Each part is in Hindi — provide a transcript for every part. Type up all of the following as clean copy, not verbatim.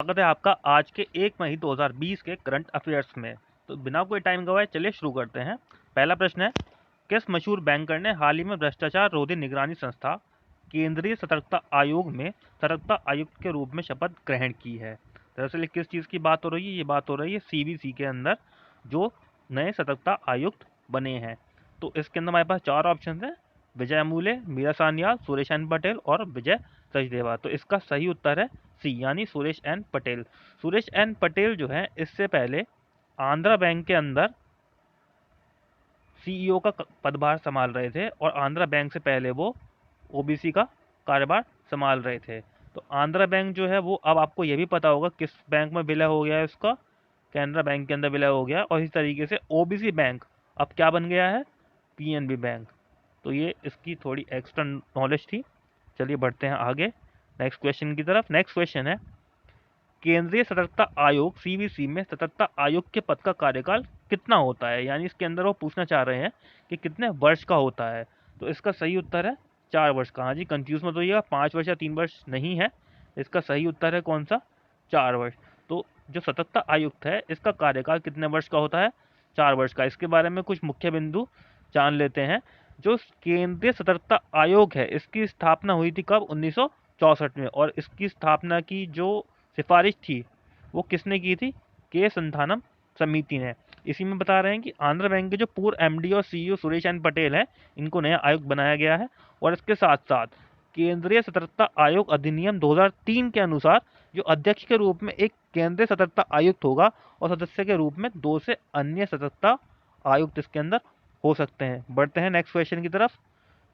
स्वागत है आपका आज के 1 मई 2020 के करंट अफेयर्स में। तो बिना कोई टाइम गवाए चलिए शुरू करते हैं। पहला प्रश्न है, किस मशहूर बैंकर ने हाल ही में भ्रष्टाचार रोधी निगरानी संस्था केंद्रीय सतर्कता आयोग में सतर्कता आयुक्त के रूप में शपथ ग्रहण की है? दरअसल किस चीज़ की बात हो रही है? ये बात हो रही है सीबीसी के अंदर जो नए सतर्कता आयुक्त बने हैं। तो इसके अंदर हमारे पास चार ऑप्शन हैं, विजय मूले, मीरा सान्याल, सुरेश एन पटेल और विजय सचदेवा। तो इसका सही उत्तर है सी, यानी सुरेश एन पटेल। सुरेश एन पटेल जो है इससे पहले आंध्रा बैंक के अंदर सीईओ का पदभार संभाल रहे थे और आंध्रा बैंक से पहले वो ओबीसी का कार्यभार संभाल रहे थे। तो आंध्रा बैंक जो है वो, अब आपको ये भी पता होगा किस बैंक में विलय हो गया है, उसका कैनरा बैंक के अंदर विलय हो गया। और इस तरीके से ओबीसी बैंक अब क्या बन गया है? PNB bank. तो ये इसकी थोड़ी एक्स्ट्रा नॉलेज थी। चलिए बढ़ते हैं आगे नेक्स्ट क्वेश्चन की तरफ। नेक्स्ट क्वेश्चन है, केंद्रीय सतर्कता आयोग सीवीसी में सतर्कता आयोग के पद का कार्यकाल कितना होता है? यानी इसके अंदर वो पूछना चाह रहे हैं कि कितने वर्ष का होता है। तो इसका सही उत्तर है 4 वर्ष का। हाँ जी, कंफ्यूज मत होइएगा, 5 वर्ष या 3 वर्ष नहीं है। इसका सही उत्तर है कौन सा? 4 वर्ष। तो जो सतर्कता आयुक्त है इसका कार्यकाल कितने वर्ष का होता है? 4 वर्ष का। इसके बारे में कुछ मुख्य बिंदु जान लेते हैं। जो केंद्रीय सतर्कता आयोग है इसकी स्थापना हुई थी कब? 1964 में। और इसकी स्थापना की जो सिफारिश थी वो किसने की थी? के संथानम समिति ने। इसी में बता रहे हैं कि आंध्र बैंक के जो पूर्व एमडी और सीईओ सुरेश एन पटेल है, इनको नया आयोग बनाया गया है। और इसके साथ साथ केंद्रीय सतर्कता आयोग अधिनियम 2003 के अनुसार जो अध्यक्ष के रूप में एक केंद्रीय सतर्कता आयुक्त होगा और सदस्य के रूप में 2 से अन्य सतर्कता आयुक्त इसके अंदर हो सकते हैं। बढ़ते हैं नेक्स्ट क्वेश्चन की तरफ।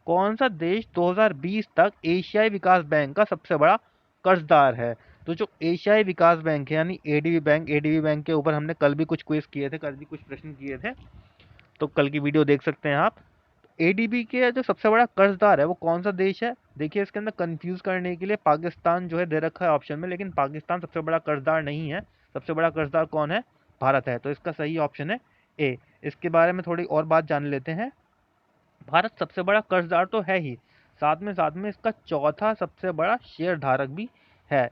कौन सा देश 2020 तक एशियाई विकास बैंक का सबसे बड़ा कर्जदार है? तो जो एशियाई विकास बैंक है यानी एडीबी बैंक के ऊपर हमने कल भी कुछ क्विज किए थे, कल भी कुछ प्रश्न किए थे, तो कल की वीडियो देख सकते हैं आप। एडीबी के जो सबसे बड़ा कर्जदार है वो कौन सा देश है? देखिए इसके अंदर कंफ्यूज करने के लिए पाकिस्तान जो है दे रखा है ऑप्शन में, लेकिन पाकिस्तान सबसे बड़ा कर्जदार नहीं है। सबसे बड़ा कर्जदार कौन है? भारत है। तो इसका सही ऑप्शन है ए। इसके बारे में थोड़ी और बात जान लेते हैं। भारत सबसे बड़ा कर्जदार तो है ही, साथ में इसका चौथा सबसे बड़ा शेयर धारक भी है।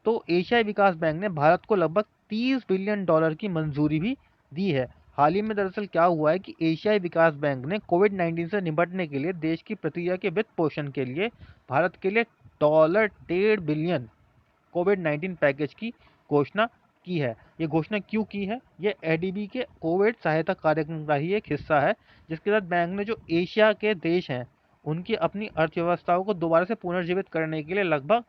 तो एशियाई विकास बैंक ने भारत को लगभग 30 बिलियन डॉलर की मंजूरी भी दी है। हाल ही में दरअसल क्या हुआ है कि एशियाई विकास बैंक ने कोविड-19 से निपटने के लिए देश की प्रक्रिया के वित्त पोषण के लिए भारत के लिए $1.5 बिलियन कोविड-19 पैकेज की घोषणा की है। ये घोषणा क्यों की है? ये एडीबी के कोविड सहायता कार्यक्रम का ही एक हिस्सा है, जिसके तहत बैंक ने जो एशिया के देश हैं उनकी अपनी अर्थव्यवस्थाओं को दोबारा से पुनर्जीवित करने के लिए लगभग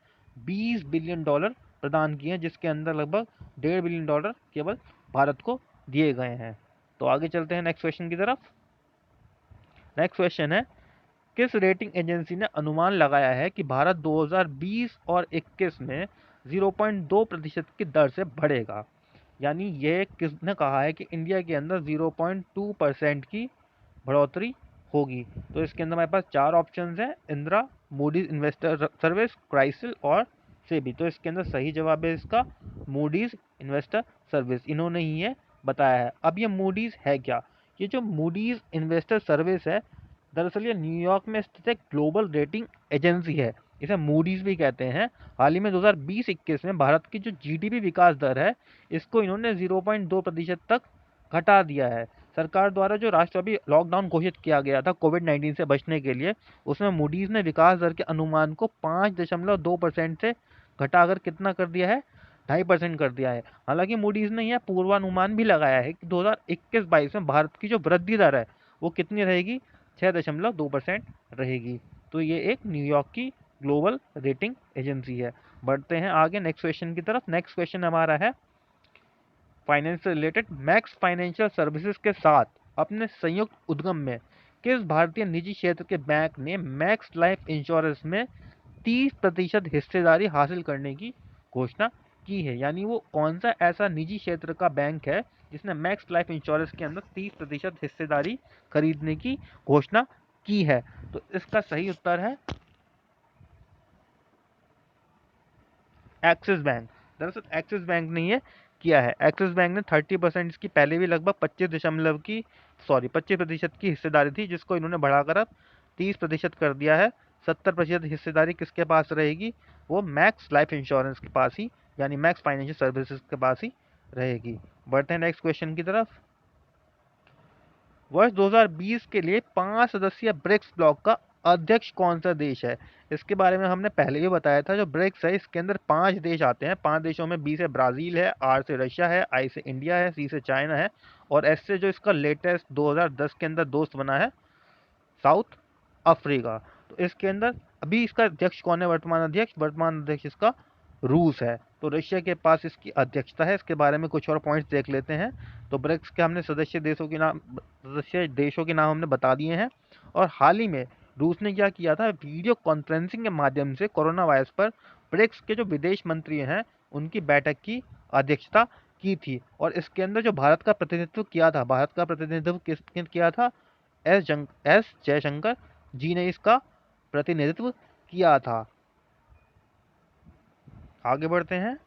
20 बिलियन डॉलर प्रदान किए हैं, जिसके अंदर लगभग $1.5 बिलियन केवल भारत को दिए गए हैं। तो आगे चलते हैं नेक्स्ट क्वेश्चन की तरफ। नेक्स्ट क्वेश्चन है, किस रेटिंग एजेंसी ने अनुमान लगाया है कि भारत 2020 और 21 में 0.2% की दर से बढ़ेगा? यानी ये किसने कहा है कि इंडिया के अंदर 0.2% की बढ़ोतरी होगी? तो इसके अंदर हमारे पास चार ऑप्शंस हैं, Indira, Moody's investor service, CRISIL और सेबी। तो इसके अंदर सही जवाब है इसका मूडीज इन्वेस्टर सर्विस। इन्होंने ही ये बताया है। अब ये मूडीज है क्या? ये जो मूडीज इन्वेस्टर सर्विस है दरअसल ये न्यूयॉर्क में स्थित एक ग्लोबल रेटिंग एजेंसी है, इसे मूडीज भी कहते हैं। हाल ही में 2020-21 में भारत की जो जीडीपी विकास दर है इसको इन्होंने 0.2% तक घटा दिया है। सरकार द्वारा जो राष्ट्रव्यापी लॉकडाउन घोषित किया गया था कोविड-19 से बचने के लिए, उसमें मूडीज ने विकास दर के अनुमान को 5.2% से घटाकर कितना कर दिया है? 2.5% कर दिया है। हालांकि मूडीज ने यह पूर्वानुमान भी लगाया है कि 2021-22 में भारत की जो वृद्धि दर है वो कितनी रहेगी? 6.2% रहेगी। तो ये एक न्यूयॉर्क की ग्लोबल रेटिंग एजेंसी है। बढ़ते हैं आगे नेक्स्ट क्वेश्चन की तरफ। नेक्स्ट क्वेश्चन हमारा है फाइनेंस से रिलेटेड। मैक्स फाइनेंशियल सर्विसेज के साथ अपने संयुक्त उद्यम में किस भारतीय निजी क्षेत्र के बैंक ने मैक्स लाइफ इंश्योरेंस में 30% हिस्सेदारी हासिल करने की घोषणा की है? यानी वो कौन सा ऐसा निजी क्षेत्र का बैंक है जिसने मैक्स लाइफ इंश्योरेंस के अंदर 30% हिस्सेदारी खरीदने की घोषणा की है? तो इसका सही उत्तर है एक्सिस बैंक। दरअसल एक्सिस बैंक ने ये किया है। एक्सिस बैंक ने 30%, इसकी पहले भी लगभग 25% की हिस्सेदारी थी, जिसको इन्होंने बढ़ाकर अब 30% कर दिया है। 70% हिस्सेदारी किसके पास रहेगी? वो मैक्स लाइफ इंश्योरेंस के पास ही यानी मैक्स फाइनेंशियल सर्विसेज के पास ही रहेगी। बढ़ते हैं नेक्स्ट क्वेश्चन की तरफ। वर्ष 2020 के लिए 5 सदस्यीय ब्रिक्स ब्लॉक का अध्यक्ष कौन सा देश है? इसके बारे में हमने पहले भी बताया था। जो ब्रिक्स है इसके अंदर 5 देश आते हैं। 5 देशों में बी से ब्राज़ील है, आर से रशिया है, आई से इंडिया है, सी से चाइना है और एस से जो इसका लेटेस्ट 2010 के अंदर दोस्त बना है साउथ अफ्रीका। तो इसके अंदर अभी इसका अध्यक्ष कौन है? वर्तमान अध्यक्ष इसका रूस है। तो रशिया के पास इसकी अध्यक्षता है। इसके बारे में कुछ और पॉइंट्स देख लेते हैं। तो ब्रिक्स के हमने सदस्य देशों के नाम हमने बता दिए हैं। और हाल ही में रूस ने क्या किया था, वीडियो कॉन्फ्रेंसिंग के माध्यम से कोरोना वायरस पर ब्रिक्स के जो विदेश मंत्री हैं उनकी बैठक की अध्यक्षता की थी। और इसके अंदर जो भारत का प्रतिनिधित्व किसने किया था? एस जयशंकर जी ने इसका प्रतिनिधित्व किया था। आगे बढ़ते हैं।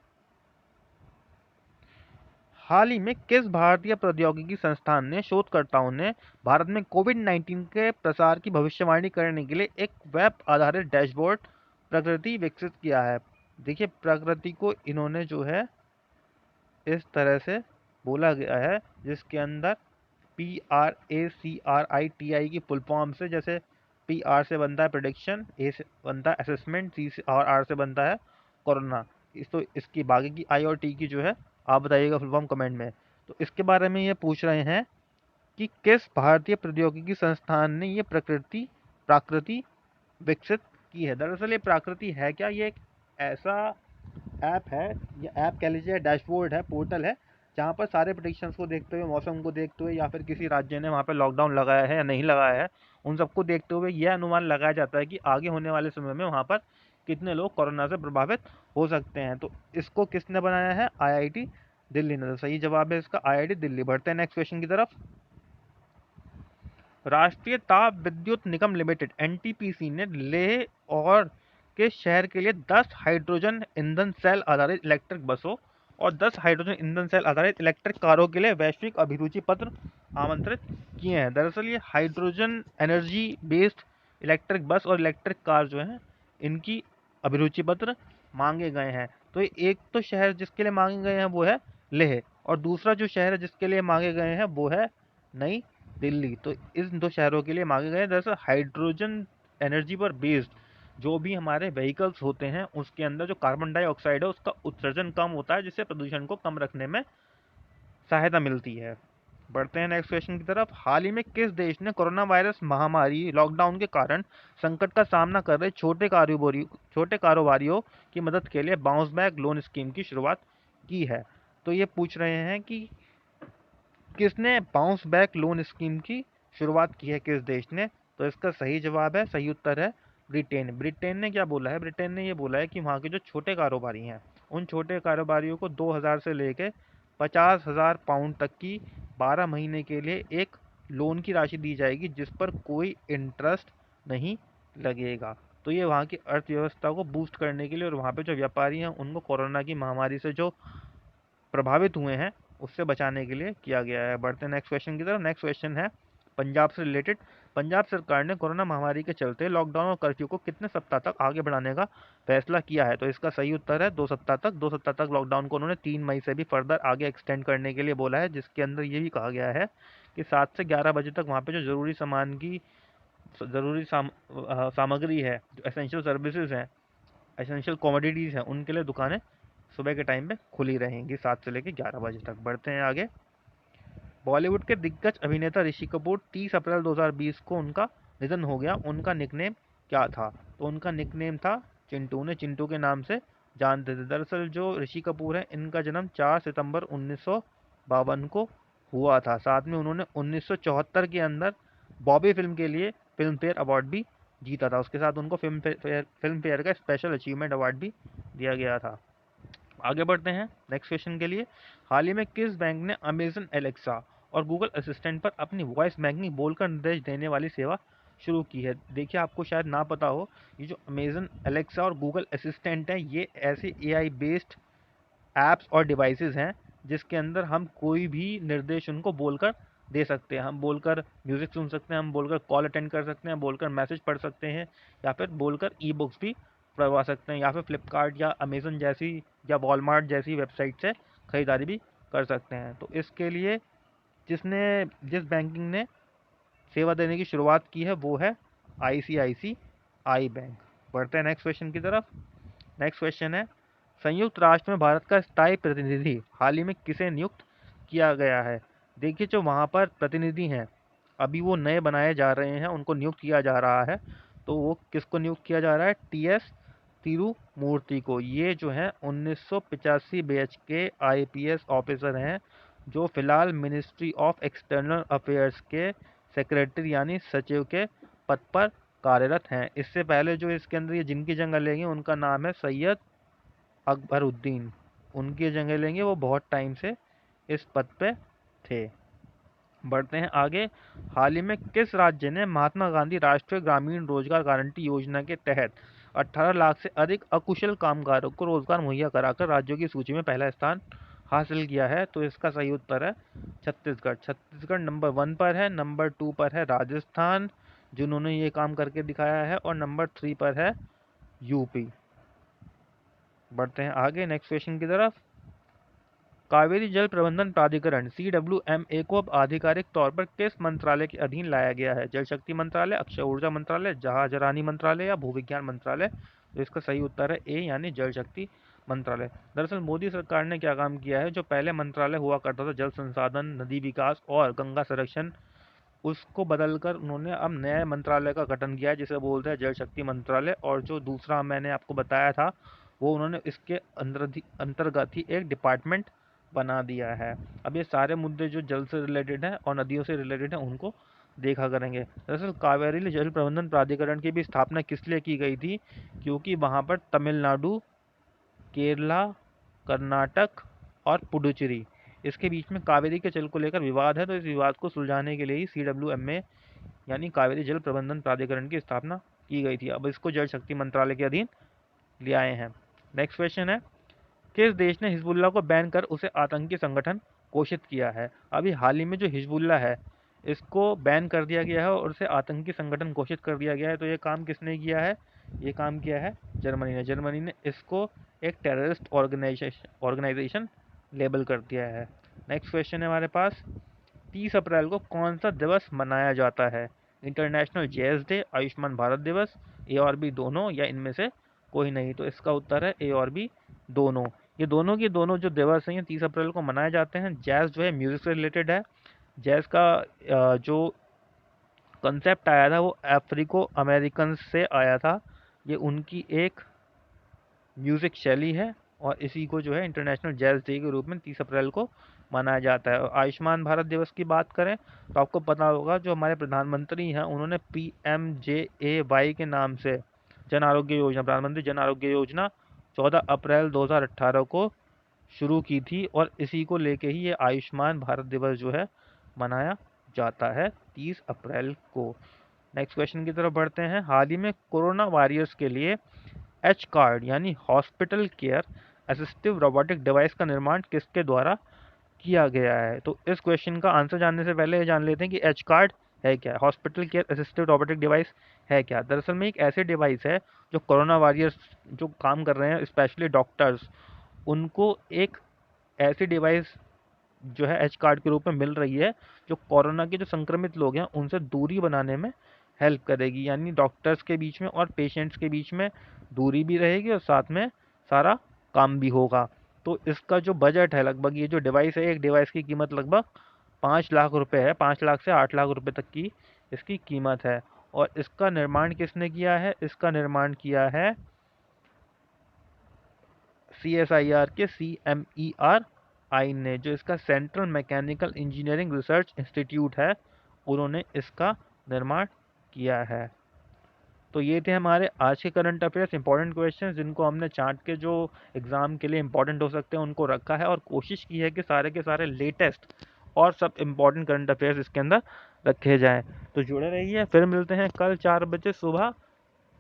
हाल ही में किस भारतीय प्रौद्योगिकी संस्थान ने शोधकर्ताओं ने भारत में कोविड-19 के प्रसार की भविष्यवाणी करने के लिए एक वेब आधारित डैशबोर्ड प्रकृति विकसित किया है? देखिए, प्रकृति को इन्होंने जो है इस तरह से बोला गया है, जिसके अंदर PRACRITI की फुल फॉर्म से, जैसे PR से बनता है प्रेडिक्शन, A से बनता है असेसमेंट, C से और R से बनता है कोरोना। तो इसकी बाकी की I और T की जो है आप बताइएगा फुल फॉर्म कमेंट में। तो इसके बारे में ये पूछ रहे हैं कि किस भारतीय प्रौद्योगिकी संस्थान ने ये प्राकृति विकसित की है। दरअसल ये प्राकृति है क्या? ये एक ऐसा ऐप है, ये ऐप कह लीजिए, डैशबोर्ड है, पोर्टल है, जहाँ पर सारे प्रेडिक्शंस को देखते हुए, मौसम को देखते हुए, या फिर किसी राज्य ने वहाँ पर लॉकडाउन लगाया है या नहीं लगाया है, उन सबको देखते हुए यह अनुमान लगाया जाता है कि आगे होने वाले समय में वहाँ पर कितने लोग कोरोना से प्रभावित हो सकते हैं। तो इसको किसने बनाया है? IIT दिल्ली ने। तो सही जवाब है इसका IIT दिल्ली। बढ़ते हैं नेक्स्ट क्वेश्चन की तरफ। राष्ट्रीय ताप विद्युत निगम लिमिटेड NTPC ने लेह और के शहर के लिए 10 हाइड्रोजन ईंधन सेल आधारित इलेक्ट्रिक बसों और 10 हाइड्रोजन ईंधन सेल आधारित इलेक्ट्रिक कारों के लिए वैश्विक अभिरुचि पत्र आमंत्रित किए हैं। दरअसल ये hydrogen energy based electric bus और इलेक्ट्रिक कार जो है इनकी अभिरुचि पत्र मांगे गए हैं। तो एक तो शहर जिसके लिए मांगे गए हैं वो है लेह, और दूसरा जो शहर है जिसके लिए मांगे गए हैं वो है नई दिल्ली। तो इस 2 शहरों के लिए मांगे गए। दरअसल हाइड्रोजन एनर्जी पर बेस्ड जो भी हमारे व्हीकल्स होते हैं उसके अंदर जो कार्बन डाइऑक्साइड है उसका उत्सर्जन कम होता है, जिससे प्रदूषण को कम रखने में सहायता मिलती है। बढ़ते हैं नेक्स्ट क्वेश्चन की तरफ। हाल ही में किस देश ने कोरोना वायरस महामारी लॉकडाउन के कारण संकट का सामना कर रहे छोटे कारोबारियों की मदद के लिए बाउंस बैक लोन स्कीम की शुरुआत की है? तो ये पूछ रहे हैं कि किसने बाउंस बैक लोन स्कीम की शुरुआत की है, किस देश ने? तो इसका सही जवाब है, सही उत्तर है ब्रिटेन। ब्रिटेन ने क्या बोला है? ब्रिटेन ने ये बोला है कि वहाँ के जो छोटे कारोबारी हैं उन छोटे कारोबारियों को 2000 से लेके 50,000 पाउंड तक की 12 महीने के लिए एक लोन की राशि दी जाएगी जिस पर कोई इंटरेस्ट नहीं लगेगा। तो ये वहाँ की अर्थव्यवस्था को बूस्ट करने के लिए और वहाँ पे जो व्यापारी हैं उनको कोरोना की महामारी से जो प्रभावित हुए हैं उससे बचाने के लिए किया गया है। बढ़ते हैं नेक्स्ट क्वेश्चन की तरफ। नेक्स्ट क्वेश्चन है पंजाब से रिलेटेड। पंजाब सरकार ने कोरोना महामारी के चलते लॉकडाउन और कर्फ्यू को कितने सप्ताह तक आगे बढ़ाने का फैसला किया है? तो इसका सही उत्तर है 2 सप्ताह तक। 2 सप्ताह तक लॉकडाउन को उन्होंने 3 मई से भी फर्दर आगे एक्सटेंड करने के लिए बोला है, जिसके अंदर ये भी कहा गया है कि 7 से 11 बजे तक वहाँ पे जो सामग्री है, जो एसेंशियल सर्विसेज हैं, एसेंशियल कमोडिटीज़ हैं, उनके लिए दुकानें सुबह के टाइम पे खुली रहेंगी 7 से लेकर 11 बजे तक। बढ़ते हैं आगे। बॉलीवुड के दिग्गज अभिनेता ऋषि कपूर 30 अप्रैल 2020 को उनका निधन हो गया। उनका निकनेम क्या था? तो उनका निकनेम था चिंटू। उन्हें चिंटू के नाम से जानते थे। दरअसल जो ऋषि कपूर हैं इनका जन्म 4 सितंबर 1952 को हुआ था। साथ में उन्होंने 1974 के अंदर बॉबी फिल्म के लिए फिल्म फेयर अवार्ड भी जीता था। उसके साथ उनको फिल्म फेयर का स्पेशल अचीवमेंट अवार्ड भी दिया गया था। आगे बढ़ते हैं नेक्स्ट क्वेश्चन के लिए। हाल ही में किस बैंक ने अमेजन एलेक्सा और गूगल असिस्टेंट पर अपनी वॉइस बैंकिंग बोलकर निर्देश देने वाली सेवा शुरू की है? देखिए, आपको शायद ना पता हो, ये जो अमेजन एलेक्सा और गूगल असिस्टेंट है ये ऐसे AI बेस्ड ऐप्स और डिवाइसेस हैं जिसके अंदर हम कोई भी निर्देश उनको बोलकर दे सकते हैं। हम बोलकर म्यूज़िक सुन सकते हैं, हम बोलकर कॉल अटेंड कर सकते हैं, बोलकर मैसेज पढ़ सकते हैं, या फिर बोलकर ई बुक्स भी करवा सकते हैं, या फिर फ्लिपकार्ट या अमेज़न जैसी या वॉलमार्ट जैसी वेबसाइट से ख़रीदारी भी कर सकते हैं। तो इसके लिए जिस बैंकिंग ने सेवा देने की शुरुआत की है वो है आईसीआईसीआई बैंक। बढ़ते हैं नेक्स्ट क्वेश्चन की तरफ। नेक्स्ट क्वेश्चन है, संयुक्त राष्ट्र में भारत का स्थायी प्रतिनिधि हाल ही में किसे नियुक्त किया गया है? देखिए, जो वहाँ पर प्रतिनिधि हैं, अभी वो नए बनाए जा रहे हैं, उनको नियुक्त किया जा रहा है। तो वो किसको नियुक्त किया जा रहा है? टीएस तिरुमूर्ति को। ये जो है 1985 बैच के आईपीएस ऑफिसर हैं, जो फिलहाल मिनिस्ट्री ऑफ एक्सटर्नल अफेयर्स के सेक्रेटरी यानी सचिव के पद पर कार्यरत हैं। इससे पहले जो इसके अंदर ये जिनकी जगह लेंगे उनका नाम है सैयद अकबरुद्दीन। उनकी जगह लेंगे, वो बहुत टाइम से इस पद पे थे। बढ़ते हैं आगे। हाल ही में किस राज्य ने महात्मा गांधी राष्ट्रीय ग्रामीण रोजगार गारंटी योजना के तहत 18 लाख से अधिक अकुशल कामगारों को रोजगार मुहैया कराकर राज्यों की सूची में पहला स्थान हासिल किया है? तो इसका सही उत्तर है छत्तीसगढ़। छत्तीसगढ़ नंबर 1 पर है, नंबर 2 पर है राजस्थान, जिन्होंने ये काम करके दिखाया है, और नंबर 3 पर है यूपी। बढ़ते हैं आगे नेक्स्ट क्वेश्चन की तरफ। कावेरी जल प्रबंधन प्राधिकरण CWMA को अब आधिकारिक तौर पर किस मंत्रालय के अधीन लाया गया है? जल शक्ति मंत्रालय, अक्षय ऊर्जा मंत्रालय, जहाजरानी मंत्रालय या भूविज्ञान मंत्रालय? तो इसका सही उत्तर है ए यानी जल शक्ति मंत्रालय। दरअसल मोदी सरकार ने क्या काम किया है, जो पहले मंत्रालय हुआ करता था जल संसाधन, नदी विकास और गंगा संरक्षण, उसको बदलकर उन्होंने अब नए मंत्रालय का गठन किया है जिसे बोलते हैं जल शक्ति मंत्रालय। और जो दूसरा मैंने आपको बताया था वो उन्होंने इसके अंतर्गत ही एक डिपार्टमेंट बना दिया है। अब ये सारे मुद्दे जो जल से रिलेटेड हैं और नदियों से रिलेटेड हैं उनको देखा करेंगे। दरअसल कावेरी जल प्रबंधन प्राधिकरण की भी स्थापना किस लिए की गई थी? क्योंकि वहाँ पर तमिलनाडु, केरला, कर्नाटक और पुडुचेरी, इसके बीच में कावेरी के जल को लेकर विवाद है। तो इस विवाद को सुलझाने के लिए ही CWMA यानी कावेरी जल प्रबंधन प्राधिकरण की स्थापना की गई थी। अब इसको जल शक्ति मंत्रालय के अधीन ले आए हैं। नेक्स्ट क्वेश्चन है, किस देश ने हिजबुल्लाह को बैन कर उसे आतंकी संगठन घोषित किया है? अभी हाल ही में जो हिजबुल्लाह है इसको बैन कर दिया गया है और उसे आतंकी संगठन घोषित कर दिया गया है। तो ये काम किसने किया है? ये काम किया है जर्मनी ने। जर्मनी ने इसको एक टेररिस्ट ऑर्गेनाइजेशन लेबल कर दिया है। नेक्स्ट क्वेश्चन है हमारे पास, 30 अप्रैल को कौन सा दिवस मनाया जाता है? International jazz day, Ayushman Bharat दिवस, ए और बी दोनों, या इनमें से कोई नहीं? तो इसका उत्तर है ए और बी दोनों। ये दोनों के दोनों जो दिवस हैं ये 30 अप्रैल को मनाए जाते हैं। जैज़ जो है म्यूज़िक से रिलेटेड है। जैज़ का जो कंसेप्ट आया था वो अफ्रीको अमेरिकन से आया था। ये उनकी एक म्यूज़िक शैली है और इसी को जो है इंटरनेशनल जैज़ डे के रूप में 30 अप्रैल को मनाया जाता है। और आयुष्मान भारत दिवस की बात करें तो आपको पता होगा जो हमारे प्रधानमंत्री हैं उन्होंने PMJAY के नाम से जन आरोग्य योजना, प्रधानमंत्री जन आरोग्य योजना 14 अप्रैल 2018 को शुरू की थी और इसी को लेके ही ये आयुष्मान भारत दिवस जो है मनाया जाता है 30 अप्रैल को। नेक्स्ट क्वेश्चन की तरफ बढ़ते हैं। हाल ही में कोरोना वॉरियर्स के लिए एच कार्ड यानी hospital care assistive robotic device का निर्माण किसके द्वारा किया गया है? तो इस क्वेश्चन का आंसर जानने से पहले ये जान लेते हैं कि एच कार्ड है क्या, hospital care assistive robotic device है क्या। दरअसल में एक ऐसे डिवाइस है जो कोरोना वॉरियर्स जो काम कर रहे हैं स्पेशली डॉक्टर्स, उनको एक ऐसी डिवाइस जो है एच कार्ड के रूप में मिल रही है जो कोरोना के जो संक्रमित लोग हैं उनसे दूरी बनाने में हेल्प करेगी। यानी डॉक्टर्स के बीच में और पेशेंट्स के बीच में दूरी भी रहेगी और साथ में सारा काम भी होगा। तो इसका जो बजट है लगभग, ये जो डिवाइस है एक डिवाइस की कीमत लगभग 5 लाख रुपए है। 5 लाख से 8 लाख रुपए तक की इसकी कीमत है। और इसका निर्माण किसने किया है? इसका निर्माण किया है CSIR के CMERI ने, जो इसका central mechanical engineering research institute है, उन्होंने इसका निर्माण किया है। तो ये थे हमारे आज के करंट अफेयर्स इंपॉर्टेंट क्वेश्चन जिनको हमने चार्ट के जो एग्ज़ाम के लिए इंपॉर्टेंट हो सकते हैं उनको रखा है और कोशिश की है कि सारे के सारे लेटेस्ट और सब इंपॉर्टेंट करंट अफेयर्स इसके अंदर रखे जाएं। तो जुड़े रहिए, फिर मिलते हैं कल 4 बजे सुबह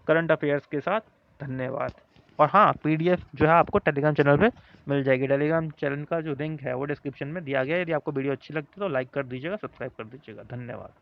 करंट अफेयर्स के साथ। धन्यवाद। और हाँ, PDF जो है आपको टेलीग्राम चैनल पे मिल जाएगी। टेलीग्राम चैनल का जो लिंक है वो डिस्क्रिप्शन में दिया गया है। यदि आपको वीडियो अच्छी लगती है तो लाइक कर दीजिएगा, सब्सक्राइब कर दीजिएगा। धन्यवाद।